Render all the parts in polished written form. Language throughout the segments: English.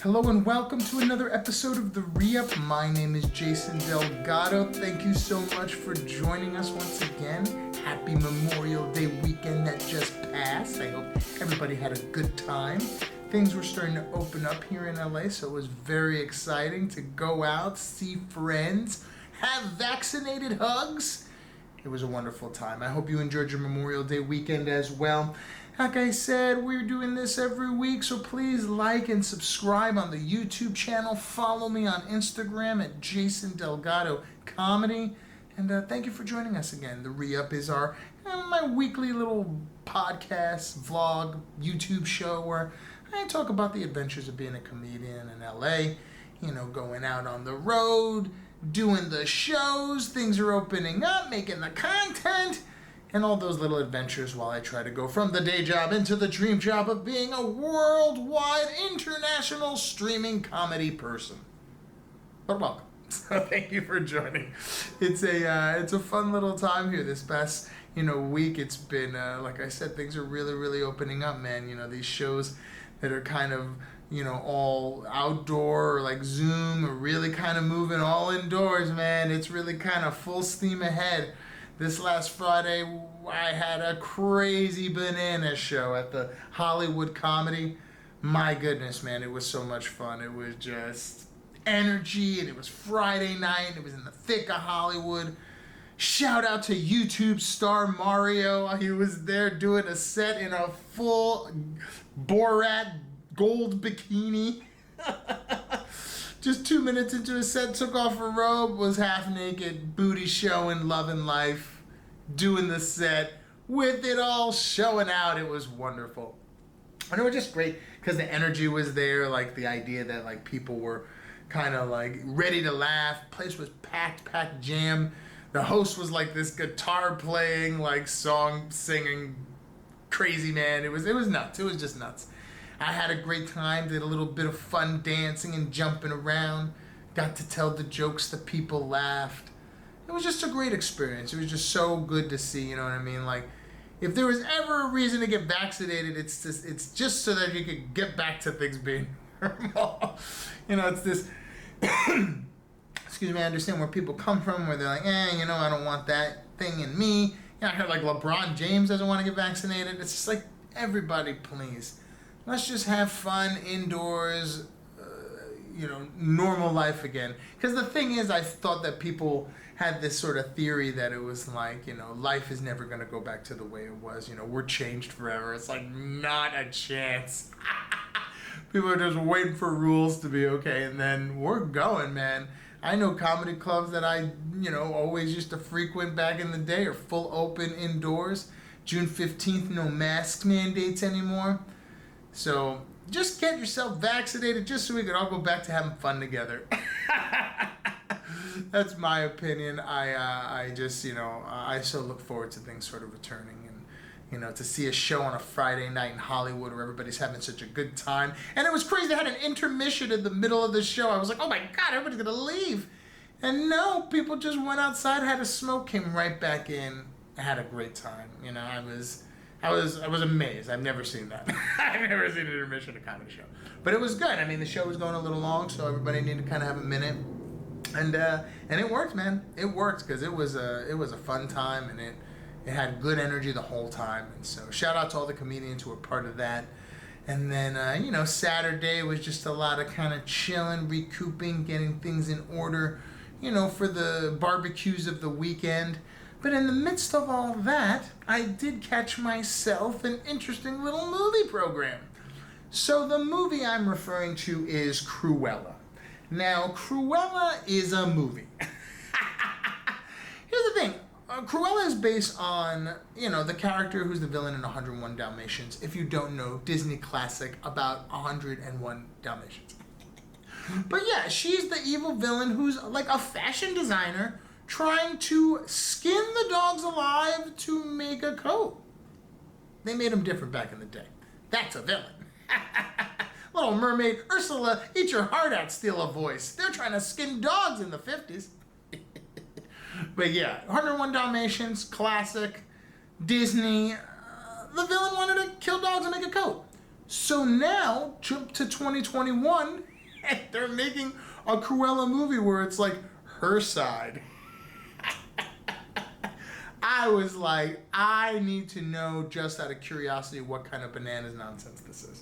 Hello and welcome to another episode of the ReUp. My name is Jason Delgado. Thank you so much for joining us once again. Happy Memorial Day weekend that just passed. I hope everybody had a good time. Things were starting to open up here in LA, so it was very exciting to go out, see friends, have vaccinated hugs. It was a wonderful time. I hope you enjoyed your Memorial Day weekend as well. Like I said, we're doing this every week, so please like and subscribe on the YouTube channel. Follow me on Instagram at Jason Delgado Comedy. And thank you for joining us again. The ReUp is my weekly little podcast, vlog, YouTube show where I talk about the adventures of being a comedian in LA. You know, going out on the road, doing the shows, things are opening up, making the content, and all those little adventures while I try to go from the day job into the dream job of being a worldwide, international streaming comedy person. But welcome. So thank you for joining. It's a fun little time here this past week. It's been like I said, things are really opening up, man. You know, these shows that are kind of all outdoor or like Zoom are really kind of moving all indoors, man. It's really kind of full steam ahead. This last Friday, I had a crazy banana show at the Hollywood Comedy. My goodness, man, it was so much fun. It was just energy, and it was Friday night. It was in the thick of Hollywood. Shout out to YouTube star Mario. He was there doing a set in a full Borat gold bikini. Just 2 minutes into his set, took off a robe, was half naked, booty showing, loving life, doing the set, with it all showing out. It was wonderful. And it was just great because the energy was there, like the idea that like people were kind of like ready to laugh. Place was packed jam. The host was like this guitar playing, like song singing, crazy man. It was nuts. It was just nuts. I had a great time, did a little bit of fun dancing and jumping around, got to tell the jokes that people laughed. It was just a great experience. It was just so good to see, you know what I mean? Like, if there was ever a reason to get vaccinated, it's just so that you could get back to things being normal. It's this, excuse me, I understand where people come from, where they're like, I don't want that thing in me. I heard like LeBron James doesn't want to get vaccinated. It's just like, everybody, please. Let's just have fun indoors, normal life again. Because the thing is, I thought that people had this sort of theory that it was like, life is never going to go back to the way it was. We're changed forever. It's like, not a chance. People are just waiting for rules to be okay, and then we're going, man. I know comedy clubs that I, always used to frequent back in the day are full open indoors. June 15th, no mask mandates anymore. So just get yourself vaccinated just so we can all go back to having fun together. That's my opinion. I just, I so look forward to things sort of returning, and, to see a show on a Friday night in Hollywood where everybody's having such a good time. And it was crazy. They had an intermission in the middle of the show. I was like, oh my God, everybody's going to leave. And no, people just went outside, had a smoke, came right back in, had a great time. I was amazed. I've never seen that. I've never seen an intermission at a comedy show. But it was good. I mean, the show was going a little long, so everybody needed to kind of have a minute. And it worked, man. It worked because it was a fun time, and it had good energy the whole time. And so shout out to all the comedians who were part of that. And then, Saturday was just a lot of kind of chilling, recouping, getting things in order, for the barbecues of the weekend. But in the midst of all that, I did catch myself an interesting little movie program. So the movie I'm referring to is Cruella. Now, Cruella is a movie. Here's the thing. Cruella is based on, the character who's the villain in 101 Dalmatians. If you don't know, Disney classic about 101 Dalmatians. But yeah, she's the evil villain who's like a fashion designer trying to skin the dogs alive to make a coat. They made them different back in the day. That's a villain. Little Mermaid, Ursula, eat your heart out, steal a voice. They're trying to skin dogs in the 50s. But yeah, 101 Dalmatians, classic, Disney. The villain wanted to kill dogs and make a coat. So now, jump to 2021, and they're making a Cruella movie where it's like her side. I was like, I need to know, just out of curiosity, what kind of bananas nonsense this is.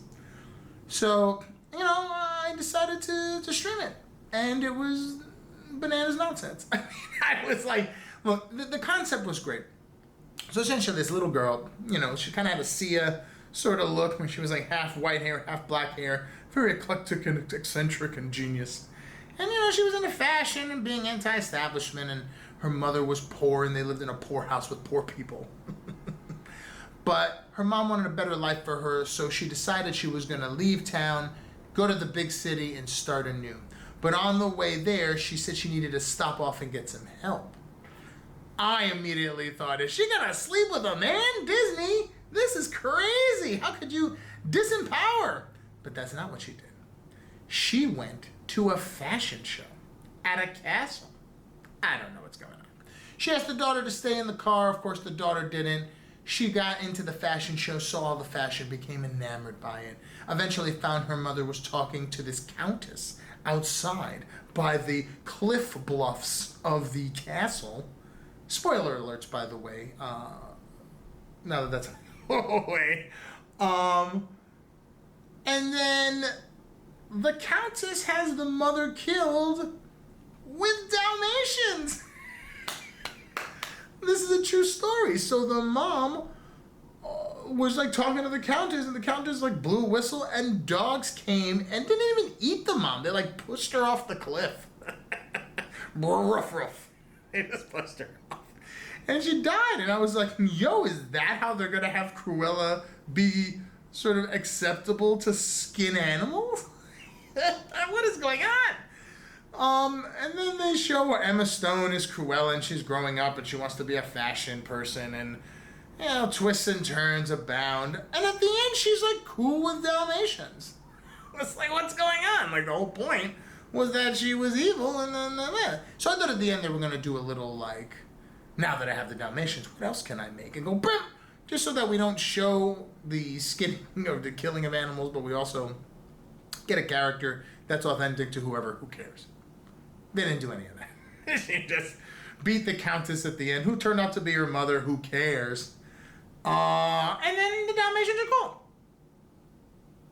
So, I decided to stream it. And it was bananas nonsense. I was like, look, the concept was great. So essentially this little girl, she kind of had a Sia sort of look when she was like half white hair, half black hair, very eclectic and eccentric and genius. And she was into fashion and being anti-establishment, and her mother was poor and they lived in a poor house with poor people. But her mom wanted a better life for her, so she decided she was going to leave town, go to the big city, and start anew. But on the way there, she said she needed to stop off and get some help. I immediately thought, is she gonna sleep with a man? Disney, this is crazy. How could you disempower? But that's not what she did. She went to a fashion show at a castle. I don't know what's going on. She asked the daughter to stay in the car. Of course, the daughter didn't. She got into the fashion show, saw all the fashion, became enamored by it. Eventually found her mother was talking to this countess outside by the cliff bluffs of the castle. Spoiler alerts, by the way. Now that that's away. And then the countess has the mother killed with Dalmatians. This is a true story. So the mom was like talking to the countess, and the countess like blew a whistle, and dogs came and didn't even eat the mom. They like pushed her off the cliff. Ruff, ruff. They just pushed her off. And she died. And I was like, yo, is that how they're going to have Cruella be sort of acceptable to skin animals? What is going on? And then they show where Emma Stone is Cruella, and she's growing up and she wants to be a fashion person, and twists and turns abound. And at the end, she's like cool with Dalmatians. It's like, what's going on? Like, the whole point was that she was evil, and then so I thought at the end they were gonna do a little like, now that I have the Dalmatians, what else can I make? And go, bam! Just so that we don't show the skinning or the killing of animals, but we also get a character that's authentic to who cares. They didn't do any of that. She just beat the countess at the end, who turned out to be her mother, who cares? And then the Dalmatians are cool.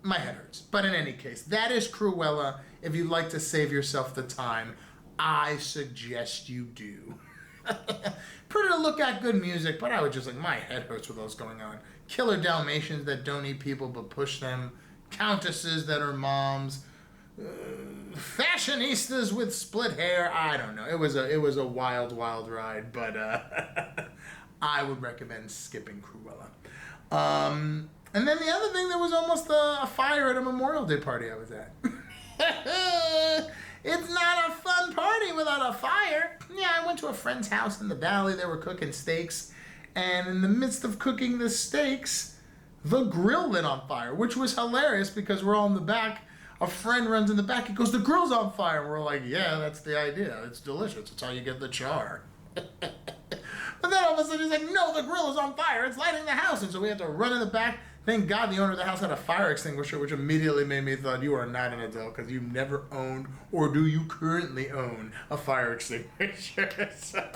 My head hurts. But in any case, that is Cruella. If you'd like to save yourself the time, I suggest you do. Pretty to look at, good music, but I was just like, my head hurts with what's going on. Killer Dalmatians that don't eat people but push them. Countesses that are moms. Fashionistas with split hair. I don't know. It was a wild, wild ride, but I would recommend skipping Cruella. And then the other thing, there was almost a fire at a Memorial Day party I was at. It's not a fun party without a fire. Yeah, I went to a friend's house in the valley. They were cooking steaks. And in the midst of cooking the steaks, the grill lit on fire, which was hilarious because we're all in the back. A friend runs in the back. He goes, the grill's on fire. And we're like, yeah, that's the idea. It's delicious. It's how you get the char. But then all of a sudden he's like, no, the grill is on fire. It's lighting the house. And so we had to run in the back. Thank God the owner of the house had a fire extinguisher, which immediately made me thought, you are not an adult because you've never owned, or do you currently own, a fire extinguisher. So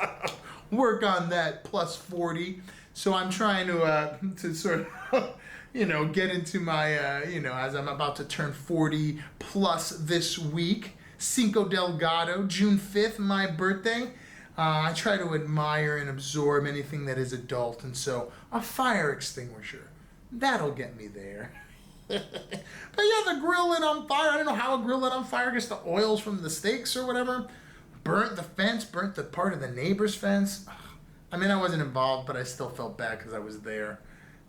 work on that plus 40. So I'm trying to sort of, get into my, as I'm about to turn 40 plus this week. Cinco Delgado, June 5th, my birthday. I try to admire and absorb anything that is adult, and so a fire extinguisher. That'll get me there. But yeah, the grill lit on fire. I don't know how a grill lit on fire. I guess the oils from the steaks or whatever. Burnt the fence, burnt the part of the neighbor's fence. I mean, I wasn't involved, but I still felt bad because I was there.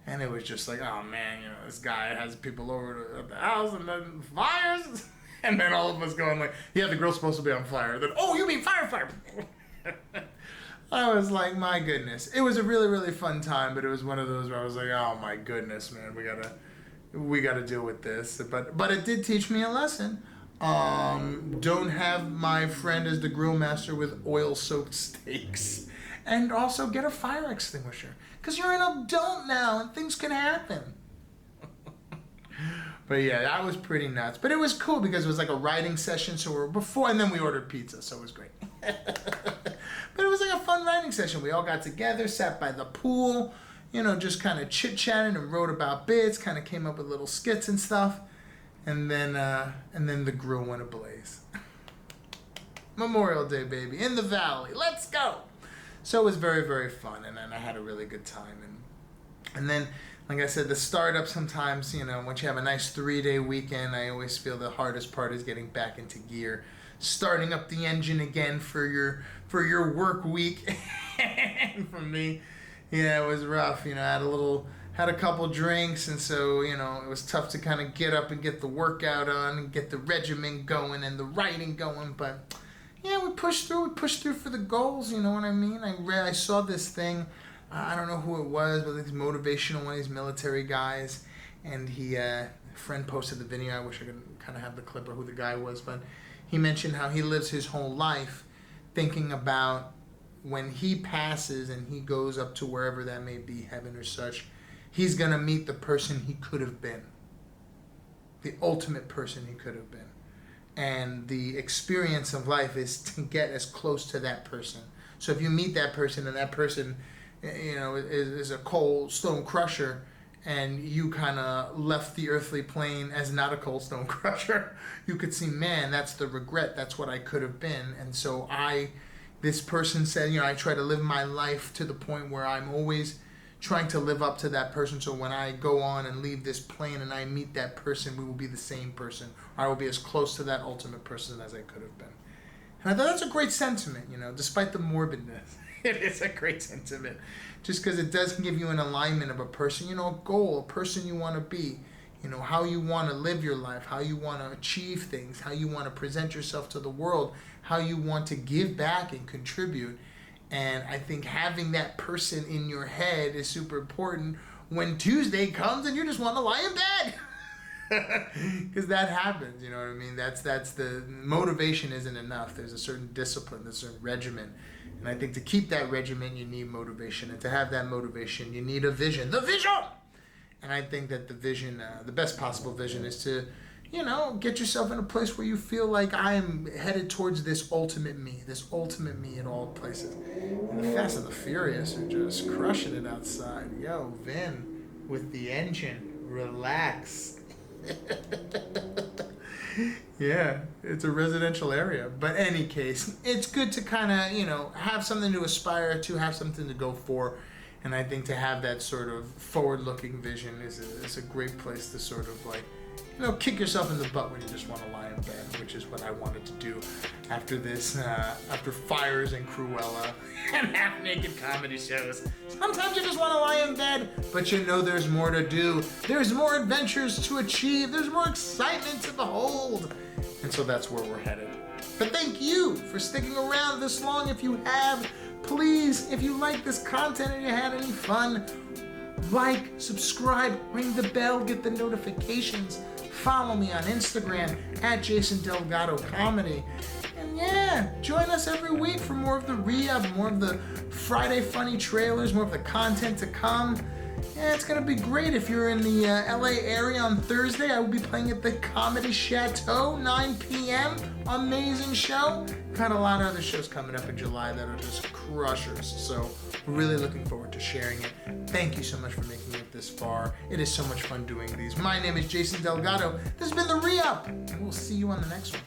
And it was just like, oh man, this guy has people over at the house and then fires. And then all of us going like, yeah, the grill's supposed to be on fire. Then, oh, you mean fire. I was like, my goodness. It was a really, really fun time, but it was one of those where I was like, oh my goodness, man, we gotta deal with this. But it did teach me a lesson. Don't have my friend as the grill master with oil-soaked steaks. And also get a fire extinguisher. Because you're an adult now and things can happen. But yeah, that was pretty nuts. But it was cool because it was like a writing session. So we were before, and then we ordered pizza. So it was great. But it was like a fun writing session. We all got together, sat by the pool, you know, just kind of chit-chatted and wrote about bits, kind of came up with little skits and stuff. And then the grill went ablaze. Memorial Day, baby, in the valley. Let's go. So it was very, very fun. And then I had a really good time. And then, like I said, the startup sometimes, you know, once you have a nice 3-day weekend, I always feel the hardest part is getting back into gear. Starting up the engine again for your work week. And for me, yeah, it was rough. You know, I had a couple drinks, and so, you know, it was tough to kind of get up and get the workout on and get the regimen going and the writing going. But yeah, we pushed through for the goals. You know what I mean? I saw this thing. I don't know who it was, but it's motivational, one of these military guys, and a friend posted the video. I wish I could kind of have the clip of who the guy was, but he mentioned how he lives his whole life thinking about when he passes and he goes up to wherever that may be, heaven or such, he's going to meet the person he could have been, the ultimate person he could have been. And the experience of life is to get as close to that person. So if you meet that person and that person, you know, is a cold stone crusher, and you kind of left the earthly plane as not a cold stone crusher, you could see, man, that's the regret. That's what I could have been. And so this person said, you know, I try to live my life to the point where I'm always trying to live up to that person. So when I go on and leave this plane and I meet that person, we will be the same person. I will be as close to that ultimate person as I could have been. And I thought that's a great sentiment, you know, despite the morbidness. It is a great sentiment. Just because it does give you an alignment of a person, you know, a goal, a person you want to be, you know, how you want to live your life, how you want to achieve things, how you want to present yourself to the world, how you want to give back and contribute. And I think having that person in your head is super important when Tuesday comes and you just want to lie in bed. Because that happens, you know what I mean? That's the motivation isn't enough. There's a certain discipline, there's a certain regimen. And I think to keep that regimen, you need motivation. And to have that motivation, you need a vision. The vision! And I think that the vision, the best possible vision is to, you know, get yourself in a place where you feel like I am headed towards this ultimate me at all places. And the Fast and the Furious are just crushing it outside. Yo, Vin, with the engine, relax. Yeah, it's a residential area. But any case, it's good to kind of, you know, have something to aspire to, have something to go for. And I think to have that sort of forward-looking vision is a great place to sort of like, you know, kick yourself in the butt when you just want to lie in bed, which is what I wanted to do after this, after Fires and Cruella and half-naked comedy shows. Sometimes you just want to lie in bed, but you know there's more to do. There's more adventures to achieve. There's more excitement to behold. And so that's where we're headed. But thank you for sticking around this long. If you have, please, if you like this content and you had any fun, like, subscribe, ring the bell, get the notifications. Follow me on Instagram at Jason Delgado Comedy. And yeah, join us every week for more of the ReUp, more of the Friday funny trailers, more of the content to come. Yeah, it's going to be great. If you're in the LA area on Thursday, I will be playing at the Comedy Chateau, 9 p.m. Amazing show. Got a lot of other shows coming up in July that are just crushers. So we're really looking forward to sharing it. Thank you so much for making it this far. It is so much fun doing these. My name is Jason Delgado. This has been the ReUp, and we'll see you on the next one.